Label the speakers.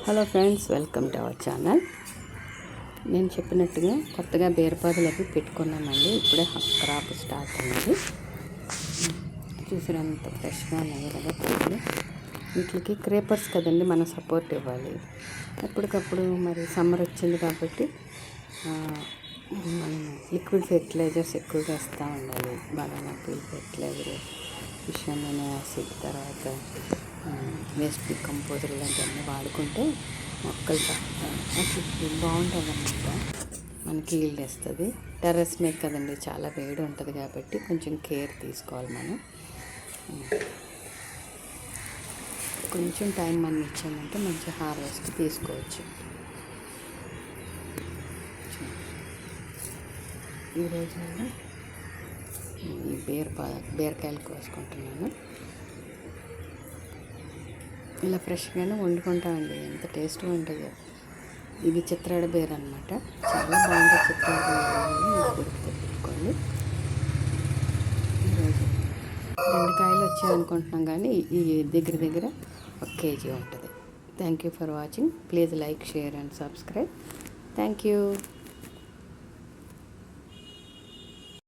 Speaker 1: Hello friends, welcome to our channel. నేను చెప్పినట్టుగా కొత్తగా బీరపాదులు అవి పెట్టుకున్నామండి. ఇప్పుడే క్రాప్ స్టార్ట్ అయింది. చూసినంత ఫ్రెష్గా ఉన్నాయి కదా పూలు. వీటికి క్రేపర్స్ కదండి, మనం సపోర్ట్ ఇవ్వాలి. ఎప్పటికప్పుడు మరి సమ్మర్ వచ్చింది కాబట్టి మనం లిక్విడ్ ఫెర్టిలైజర్స్ ఎక్కువగా ఇస్తూ ఉండాలి. Banana peel fertilizer, fish amino acid, తర్వాత వేస్ట్ డికంపోజర్ ఇలాంటివన్నీ వాడుకుంటే మొక్కలు బాగుంటుంది అన్నమాట. మనకి ఈల్డ్ వస్తుంది. టెర్రస్ మీద కదండి, చాలా వేడి ఉంటుంది కాబట్టి కొంచెం కేర్ తీసుకోవాలి మనం. కొంచెం టైం మనం ఇచ్చామంటే మంచి హార్వెస్ట్ తీసుకోవచ్చు. ఈరోజు నేను ఈ బీరకాయలు కోసుకుంటున్నాను. ఇలా ఫ్రెష్గానే వండుకుంటామండి, ఎంత టేస్ట్గా ఉంటుందో. ఇవి చిత్రాడ బీర అనమాట, చాలా బాగుంటుంది. చిత్రాడ బీర పెట్టుకోండి. ఈరోజు 2 కాయలు వచ్చాయి అనుకుంటున్నాం, కానీ ఈ దగ్గర 1 కేజీ ఉంటుంది. Thank you for watching. Please like, share and subscribe. Thank you.